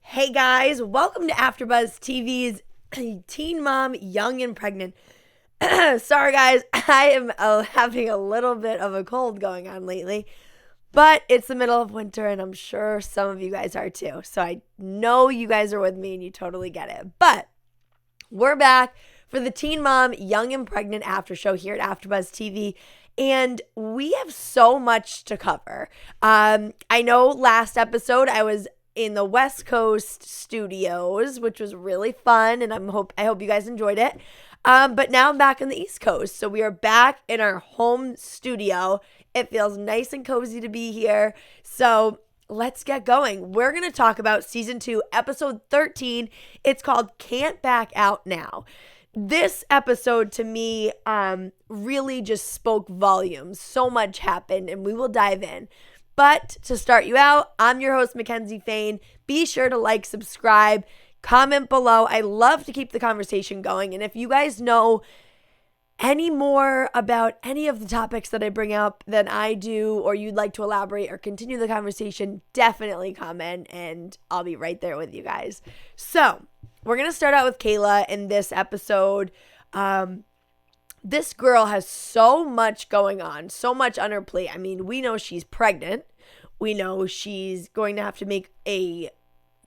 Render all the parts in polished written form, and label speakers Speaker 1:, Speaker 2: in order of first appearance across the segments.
Speaker 1: Hey guys, welcome to AfterBuzz TV's Teen Mom Young and Pregnant. Sorry guys, I am having a little bit of a cold going on lately, but it's the middle of winter and I'm sure some of you guys are too. So I know you guys are with me and you totally get it. But we're back for the Teen Mom Young and Pregnant after show here at AfterBuzz TV. And we have so much to cover. I know last episode I was in the West Coast studios, which was really fun, and I hope you guys enjoyed it. But now I'm back on the East Coast, so we are back in our home studio. It feels nice and cozy to be here. So let's get going. We're going to talk about season 2, episode 13. It's called Can't Back Out Now. This episode to me really just spoke volumes. So much happened, and we will dive in. But to start you out, I'm your host, Mackenzie Fain. Be sure to like, subscribe, comment below. I love to keep the conversation going. And if you guys know any more about any of the topics that I bring up than I do, or you'd like to elaborate or continue the conversation, definitely comment and I'll be right there with you guys. So we're going to start out with Kayla in this episode. This girl has so much going on, so much on her plate. I mean, we know she's pregnant. We know she's going to have to make a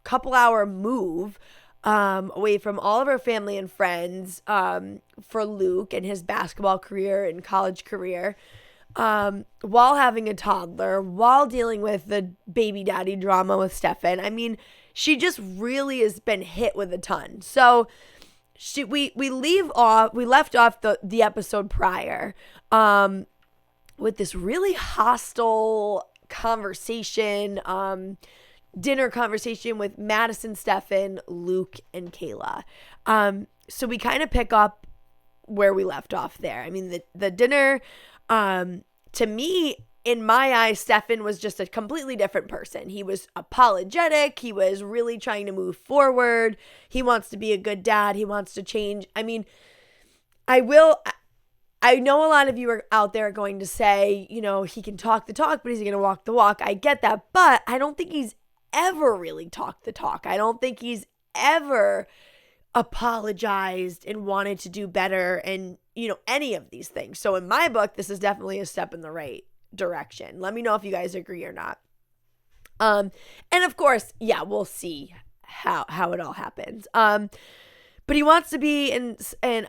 Speaker 1: couple-hour move away from all of her family and friends for Luke and his basketball career and college career, while having a toddler, while dealing with the baby daddy drama with Stefan. I mean, she just really has been hit with a ton. So we left off the episode prior with this really hostile conversation, dinner conversation with Madison, Stefan, Luke, and Kayla. So we kind of pick up where we left off there. I mean, the dinner, to me, in my eyes, Stefan was just a completely different person. He was apologetic. He was really trying to move forward. He wants to be a good dad. He wants to change. I mean, I know a lot of you are out there going to say, you know, he can talk the talk, but he's going to walk the walk. I get that. But I don't think he's ever really talked the talk. I don't think he's ever apologized and wanted to do better and, you know, any of these things. So in my book, this is definitely a step in the right direction. Let me know if you guys agree or not. And of course, yeah, we'll see how it all happens. But he wants to be in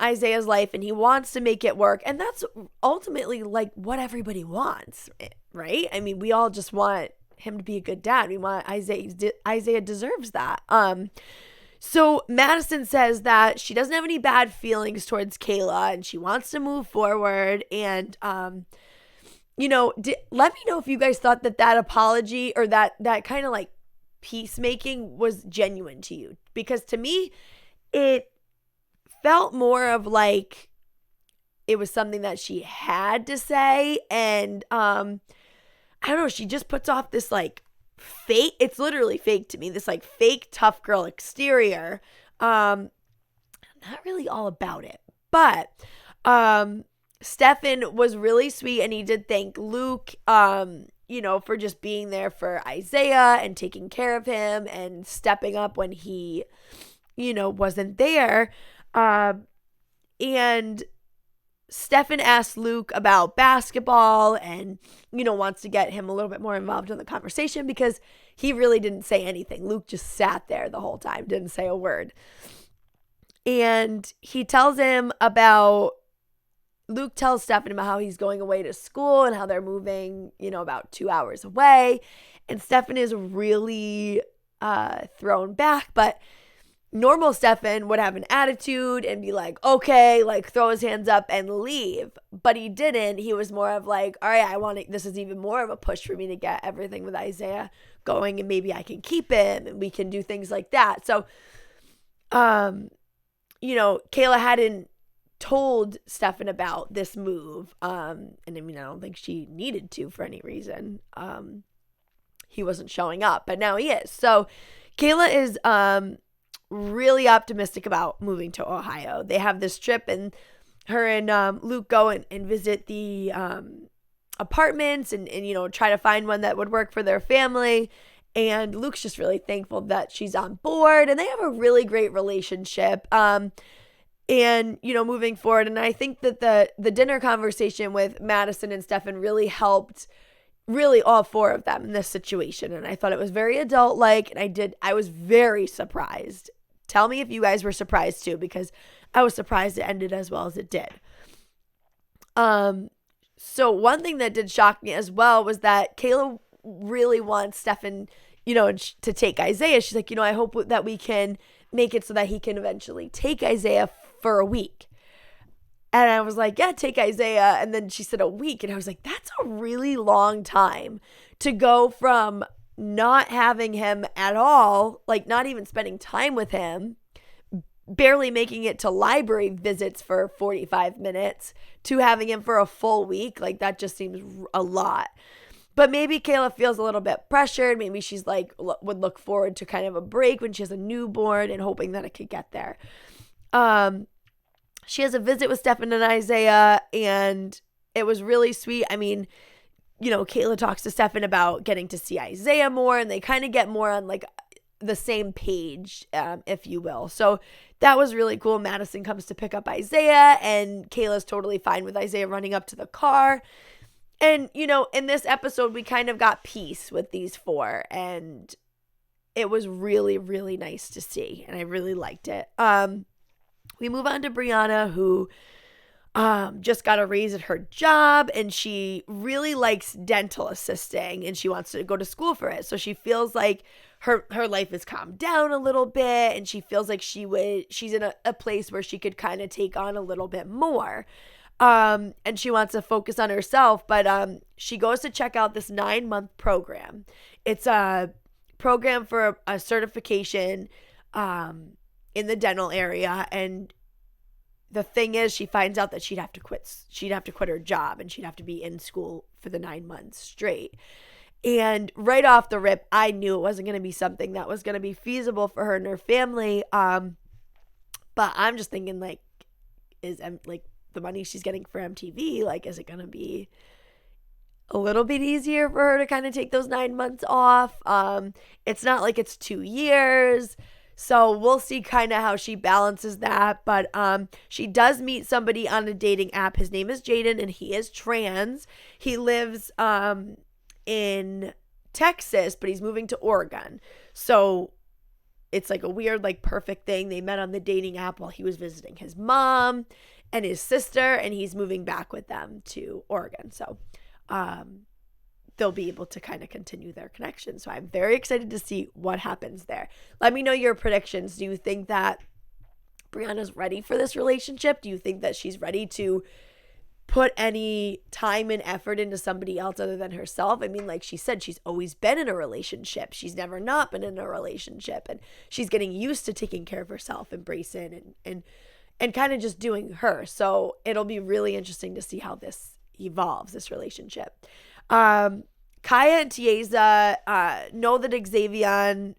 Speaker 1: Isaiah's life and he wants to make it work. And that's ultimately like what everybody wants, right? I mean, we all just want him to be a good dad. We want Isaiah deserves that. So Madison says that she doesn't have any bad feelings towards Kayla and she wants to move forward. And, you know, let me know if you guys thought that apology or that kind of like peacemaking was genuine to you. Because to me, it felt more of like it was something that she had to say. And I don't know, she just puts off this like fake, it's literally fake to me, this like fake tough girl exterior. I'm not really all about it. But Stefan was really sweet and he did thank Luke, you know, for just being there for Isaiah and taking care of him and stepping up when he, you know, wasn't there. And Stefan asked Luke about basketball and, you know, wants to get him a little bit more involved in the conversation because he really didn't say anything. Luke just sat there the whole time, didn't say a word. And he tells him about, Luke tells Stefan about how he's going away to school and how they're moving, you know, about 2 hours away. And Stefan is really thrown back, but normal Stefan would have an attitude and be like, okay, like throw his hands up and leave. But he didn't. He was more of like, all right, this is even more of a push for me to get everything with Isaiah going and maybe I can keep him and we can do things like that. So, you know, Kayla hadn't told Stefan about this move. And I mean, I don't think she needed to for any reason. He wasn't showing up, but now he is. So Kayla is, really optimistic about moving to Ohio. They have this trip and her and Luke go and visit the apartments and, you know, try to find one that would work for their family. And Luke's just really thankful that she's on board, and they have a really great relationship. And, moving forward. And I think that the dinner conversation with Madison and Stefan really helped really all four of them in this situation. And I thought it was very adult-like, and I was very surprised. Tell me if you guys were surprised too, because I was surprised it ended as well as it did. So one thing that did shock me as well was that Kayla really wants Stefan, to take Isaiah. She's like, I hope that we can make it so that he can eventually take Isaiah for a week. And I was like, yeah, take Isaiah. And then she said a week. And I was like, that's a really long time to go from not having him at all, like not even spending time with him, barely making it to library visits for 45 minutes, to having him for a full week. Like, that just seems a lot. But maybe Kayla feels a little bit pressured. Maybe she's like, would look forward to kind of a break when she has a newborn and hoping that it could get there. She has a visit with Stefan and Isaiah, and it was really sweet. I mean, Kayla talks to Stefan about getting to see Isaiah more, and they kind of get more on like the same page, if you will. So that was really cool. Madison comes to pick up Isaiah, and Kayla's totally fine with Isaiah running up to the car. And, in this episode, we kind of got peace with these four, and it was really, really nice to see, and I really liked it. We move on to Brianna, who just got a raise at her job, and she really likes dental assisting, and she wants to go to school for it. So she feels like her life has calmed down a little bit, and she feels like she's in a place where she could kind of take on a little bit more. And she wants to focus on herself, but she goes to check out this 9-month program. It's a program for a certification in the dental area, and the thing is, she finds out that she'd have to quit her job, and she'd have to be in school for the 9 months straight. And right off the rip, I knew it wasn't going to be something that was going to be feasible for her and her family. But I'm just thinking, like, is like the money she's getting for MTV, like, is it going to be a little bit easier for her to kind of take those 9 months off? It's not like it's 2 years. So we'll see kind of how she balances that. But she does meet somebody on a dating app. His name is Jayden, and he is trans. He lives in Texas, but he's moving to Oregon. So it's like a weird, like, perfect thing. They met on the dating app while he was visiting his mom and his sister, and he's moving back with them to Oregon. So they'll be able to kind of continue their connection. So I'm very excited to see what happens there. Let me know your predictions. Do you think that Brianna's ready for this relationship? Do you think that she's ready to put any time and effort into somebody else other than herself? I mean, like she said, she's always been in a relationship. She's never not been in a relationship, and she's getting used to taking care of herself, embracing and kind of just doing her. So it'll be really interesting to see how this evolves, this relationship. Kaya and Tiesa know that Xavier,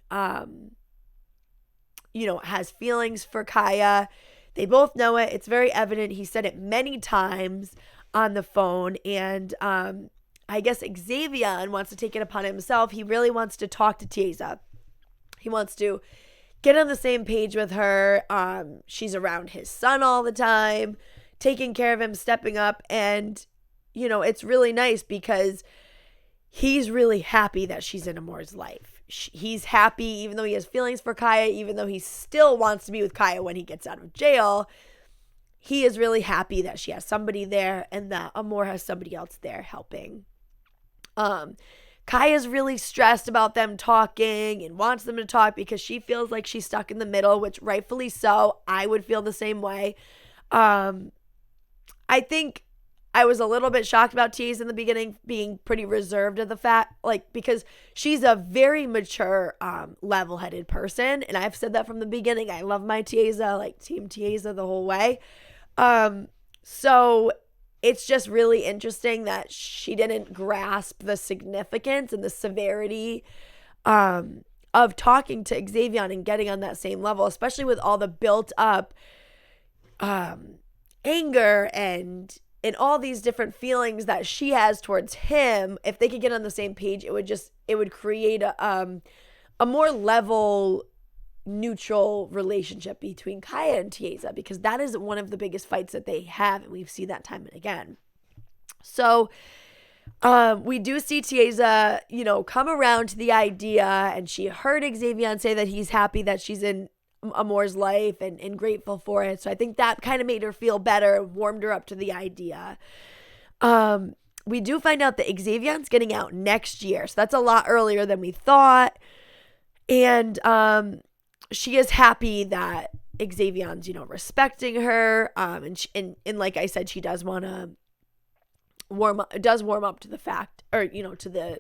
Speaker 1: has feelings for Kaya. They both know it. It's very evident. He said it many times on the phone. And I guess Xavier wants to take it upon himself. He really wants to talk to Tiesa. He wants to get on the same page with her. She's around his son all the time, taking care of him, stepping up. And, it's really nice because he's really happy that she's in Amor's life. He's happy, even though he has feelings for Kaya, even though he still wants to be with Kaya when he gets out of jail. He is really happy that she has somebody there and that Amor has somebody else there helping. Kaya's really stressed about them talking and wants them to talk because she feels like she's stuck in the middle, which rightfully so. I would feel the same way. I think I was a little bit shocked about Tiesa in the beginning being pretty reserved of the fact, because she's a very mature, level-headed person. And I've said that from the beginning. I love my Tiesa, Team Tiesa the whole way. So it's just really interesting that she didn't grasp the significance and the severity, of talking to Xavier and getting on that same level, especially with all the built up, anger and and all these different feelings that she has towards him, if they could get on the same page, it would create a more level, neutral relationship between Kaya and Tiesa, because that is one of the biggest fights that they have, and we've seen that time and again. So we do see Tiesa, come around to the idea, and she heard Xavier say that he's happy that she's in Amor's life and grateful for it. So I think that kind of made her feel better and warmed her up to the idea. We do find out that Xavier's getting out next year. So that's a lot earlier than we thought. And she is happy that Xavier's, respecting her. And like I said, she does want to warm up to the fact, or, to the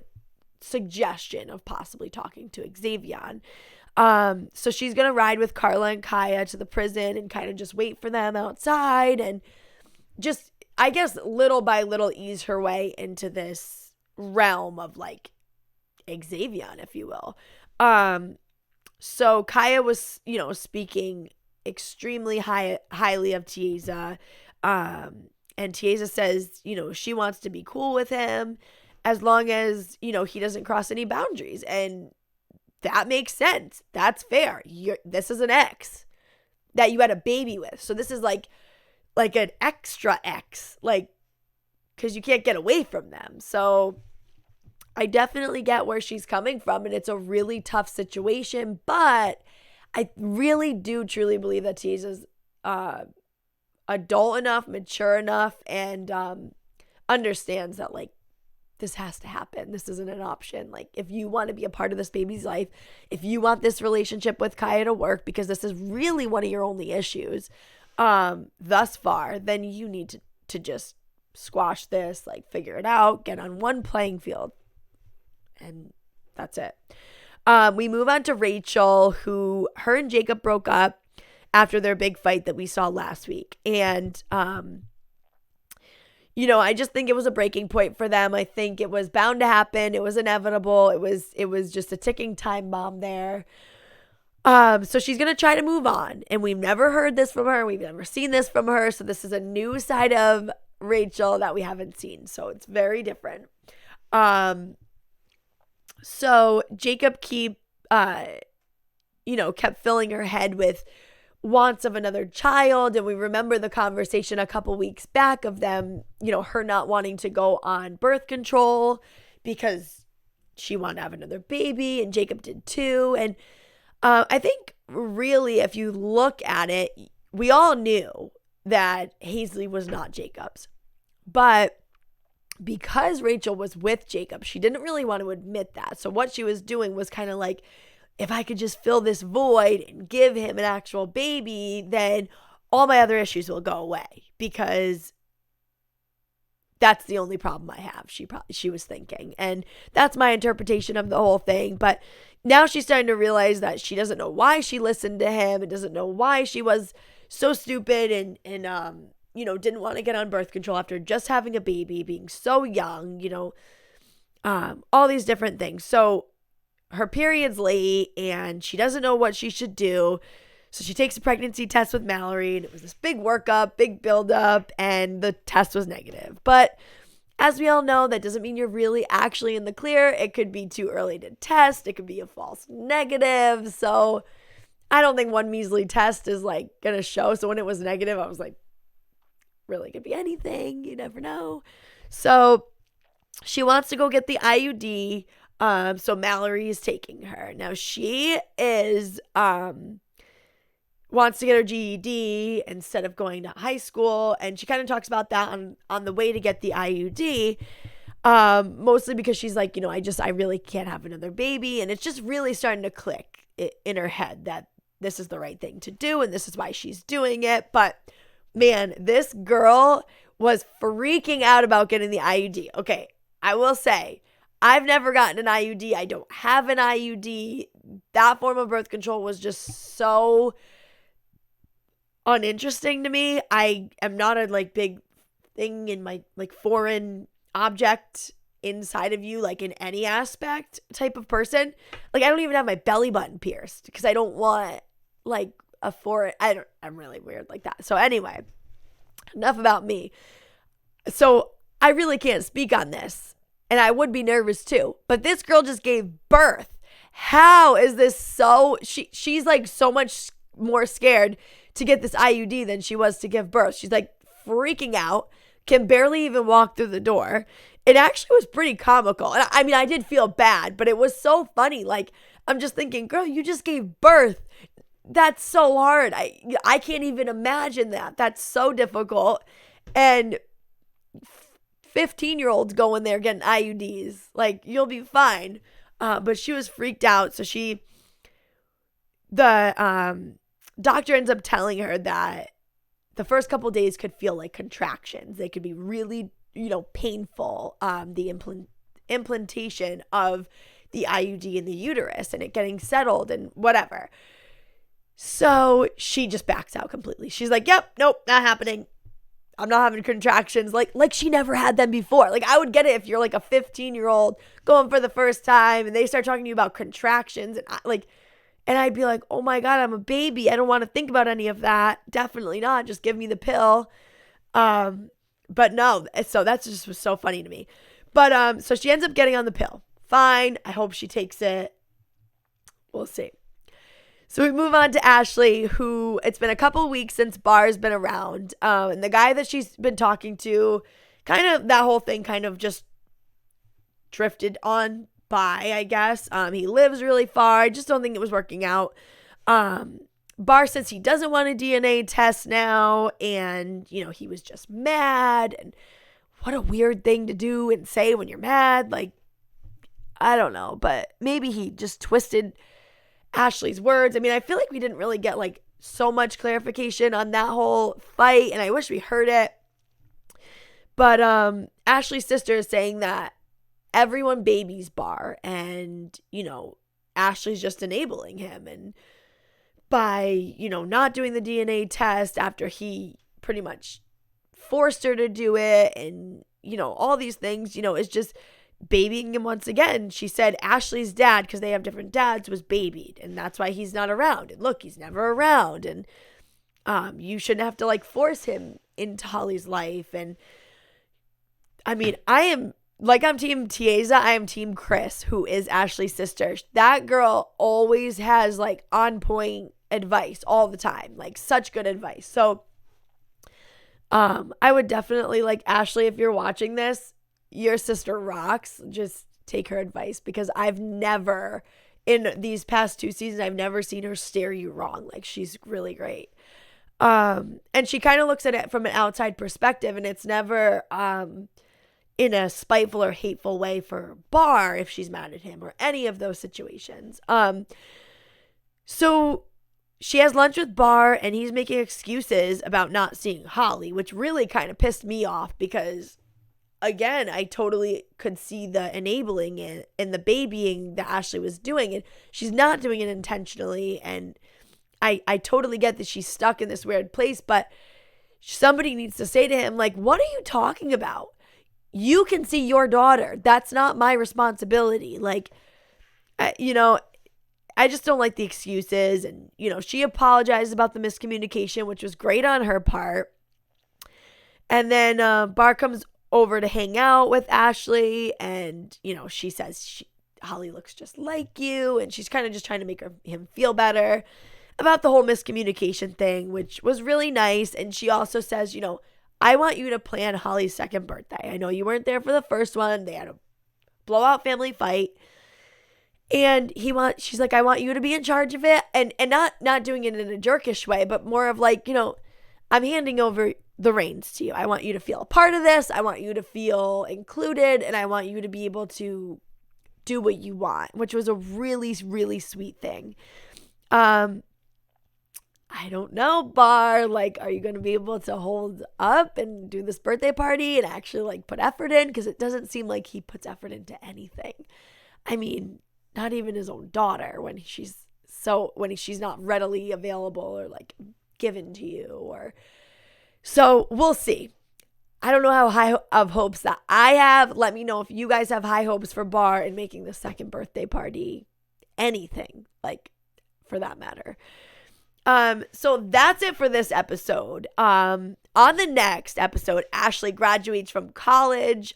Speaker 1: suggestion of possibly talking to Xavier. So she's going to ride with Carla and Kaya to the prison and kind of just wait for them outside and just, I guess, little by little ease her way into this realm of like Xavier, if you will. So Kaya was, speaking extremely highly of Tiesa. And Tiesa says, she wants to be cool with him as long as, he doesn't cross any boundaries. And that makes sense. That's fair. This is an ex that you had a baby with. So this is like an extra ex, because you can't get away from them. So I definitely get where she's coming from, and it's a really tough situation. But I really do truly believe that Tiesa's adult enough, mature enough, and understands that this has to happen. This isn't an option. If you want to be a part of this baby's life, if you want this relationship with Kaya to work, because this is really one of your only issues thus far, then you need to just squash this, figure it out, get on one playing field. And that's it. We move on to Rachel, who her and Jacob broke up after their big fight that we saw last week. And I just think it was a breaking point for them. I think it was bound to happen. It was inevitable. It was just a ticking time bomb there. So she's going to try to move on. And we've never heard this from her. We've never seen this from her. So this is a new side of Rachel that we haven't seen. So it's very different. So Jacob kept filling her head with wants of another child. And we remember the conversation a couple weeks back of them, her not wanting to go on birth control because she wanted to have another baby, and Jacob did too. And I think really, if you look at it, we all knew that Hazley was not Jacob's. But because Rachel was with Jacob, she didn't really want to admit that. So what she was doing was kind of like, if I could just fill this void and give him an actual baby, then all my other issues will go away, because that's the only problem I have. She was thinking. And that's my interpretation of the whole thing. But now she's starting to realize that she doesn't know why she listened to him, and doesn't know why she was so stupid and didn't want to get on birth control after just having a baby, being so young, all these different things. So her period's late and she doesn't know what she should do. So she takes a pregnancy test with Mallory, and it was this big workup, big buildup, and the test was negative. But as we all know, that doesn't mean you're really actually in the clear. It could be too early to test. It could be a false negative. So I don't think one measly test is going to show. So when it was negative, I was like, really could be anything. You never know. So she wants to go get the IUD. So Mallory is taking her. Now she is wants to get her GED instead of going to high school, and she kind of talks about that on the way to get the IUD. Mostly because she's like, I really can't have another baby, and it's just really starting to click in her head that this is the right thing to do, and this is why she's doing it. But man, this girl was freaking out about getting the IUD. Okay, I will say, I've never gotten an IUD. I don't have an IUD. That form of birth control was just so uninteresting to me. I am not a big thing in my foreign object inside of you, in any aspect type of person. I don't even have my belly button pierced because I don't want a foreign. I'm really weird like that. So anyway, enough about me. So I really can't speak on this. And I would be nervous too. But this girl just gave birth. How is this so? She's like so much more scared to get this IUD than she was to give birth. She's like freaking out, can barely even walk through the door. It actually was pretty comical. And I mean, I did feel bad, but it was so funny. Like, I'm just thinking, girl, you just gave birth. That's so hard. I can't even imagine that. That's so difficult. And 15-year-olds going there getting IUDs. Like, you'll be fine. But she was freaked out. So the doctor ends up telling her that the first couple days could feel like contractions. They could be really, painful. The implantation of the IUD in the uterus and it getting settled and whatever. So she just backs out completely. She's like, yep, nope, not happening. I'm not having contractions. Like she never had them before. Like, I would get it if you're like a 15-year-old going for the first time and they start talking to you about contractions and I'd be like, oh my God, I'm a baby. I don't want to think about any of that. Definitely not. Just give me the pill. But no, so that's just was so funny to me. But so she ends up getting on the pill. Fine. I hope she takes it. We'll see. So we move on to Ashley, who it's been a couple weeks since Bar's been around. And the guy that she's been talking to, kind of that whole thing kind of just drifted on by, I guess. He lives really far. I just don't think it was working out. Bar says he doesn't want a DNA test now. And, he was just mad. And what a weird thing to do and say when you're mad. Like, I don't know. But maybe he just twisted Ashley's words. I mean, I feel like we didn't really get like so much clarification on that whole fight, and I wish we heard it. But Ashley's sister is saying that everyone babies Bar, and Ashley's just enabling him, and by not doing the DNA test after he pretty much forced her to do it, and all these things, is just babying him once again. She said Ashley's dad, because they have different dads, was babied, and that's why he's not around. And look, he's never around, and you shouldn't have to like force him into Holly's life. And I mean, I'm Team Tiesa. I am Team Chris, who is Ashley's sister. That girl always has like on point advice all the time, like such good advice. So I would definitely, like, Ashley, if you're watching this, your sister rocks. Just take her advice, because I've never, in these past 2 seasons, I've never seen her steer you wrong. Like, she's really great. And she kind of looks at it from an outside perspective, and it's never in a spiteful or hateful way for Bar if she's mad at him or any of those situations. So she has lunch with Bar, and he's making excuses about not seeing Holly, which really kind of pissed me off, because again, I totally could see the enabling it and the babying that Ashley was doing, and she's not doing it intentionally. And I totally get that she's stuck in this weird place, but somebody needs to say to him, like, what are you talking about? You can see your daughter. That's not my responsibility. Like, I just don't like the excuses. And, she apologized about the miscommunication, which was great on her part. And then Bar comes over to hang out with Ashley, and she says Holly looks just like you, and she's kind of just trying to make him feel better about the whole miscommunication thing, which was really nice. And she also says, I want you to plan Holly's second birthday. I know you weren't there for the first one. They had a blowout family fight, and she's like, I want you to be in charge of it, and not doing it in a jerkish way, but more of like, I'm handing over the reins to you. I want you to feel a part of this. I want you to feel included, and I want you to be able to do what you want, which was a really, really sweet thing. I don't know, Bar, like, are you going to be able to hold up and do this birthday party and actually like put effort in? Because it doesn't seem like he puts effort into anything. I mean, not even his own daughter, when she's not readily available or like given to you, or so we'll see. I don't know how high of hopes that I have. Let me know if you guys have high hopes for Bar in making the second birthday party anything, like, for that matter. So that's it for this episode. On the next episode, Ashley graduates from college.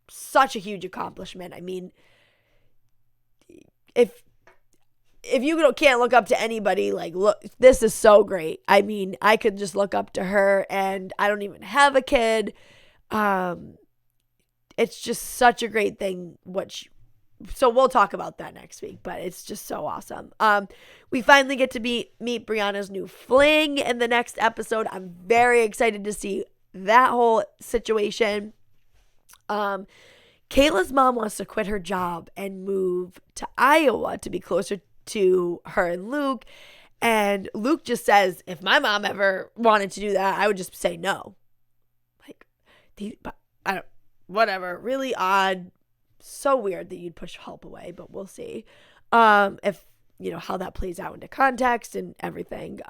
Speaker 1: Such a huge accomplishment. I mean, if you can't look up to anybody, like, look, this is so great. I mean, I could just look up to her, and I don't even have a kid. It's just such a great thing. So we'll talk about that next week, but it's just so awesome. We finally get to meet Brianna's new fling in the next episode. I'm very excited to see that whole situation. Kayla's mom wants to quit her job and move to Iowa to be closer to her and Luke. And Luke just says, if my mom ever wanted to do that, I would just say no. Like, I don't, whatever. Really odd. So weird that you'd push help away, but we'll see. If, how that plays out into context and everything.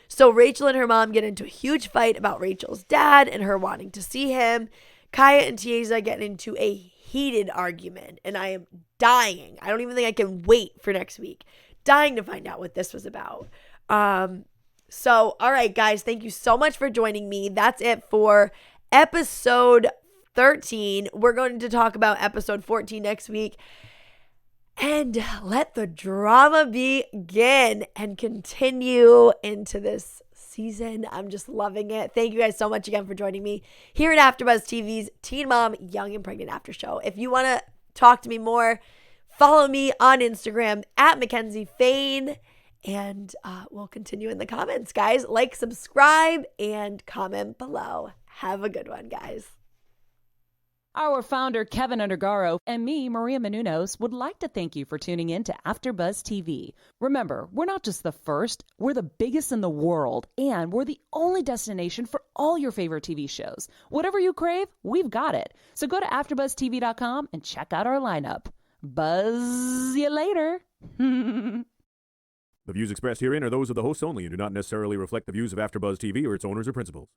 Speaker 1: So Rachel and her mom get into a huge fight about Rachel's dad and her wanting to see him. Kaya and Tiesa get into a heated argument, and I am dying. I don't even think I can wait for next week. Dying to find out what this was about. So, all right, guys, thank you so much for joining me. That's it for episode 13. We're going to talk about episode 14 next week. And let the drama begin and continue into this season. I'm just loving it. Thank you guys so much again for joining me here at AfterBuzz TV's Teen Mom Young and Pregnant After Show. If you want to talk to me more, follow me on Instagram at Mackenzie Fain, and we'll continue in the comments, guys. Like, subscribe, and comment below. Have a good one, guys.
Speaker 2: Our founder, Keven Undergaro, and me, Maria Menounos, would like to thank you for tuning in to AfterBuzz TV. Remember, we're not just the first, we're the biggest in the world, and we're the only destination for all your favorite TV shows. Whatever you crave, we've got it. So go to AfterBuzzTV.com and check out our lineup. Buzz you later.
Speaker 3: The views expressed herein are those of the hosts only and do not necessarily reflect the views of AfterBuzz TV or its owners or principals.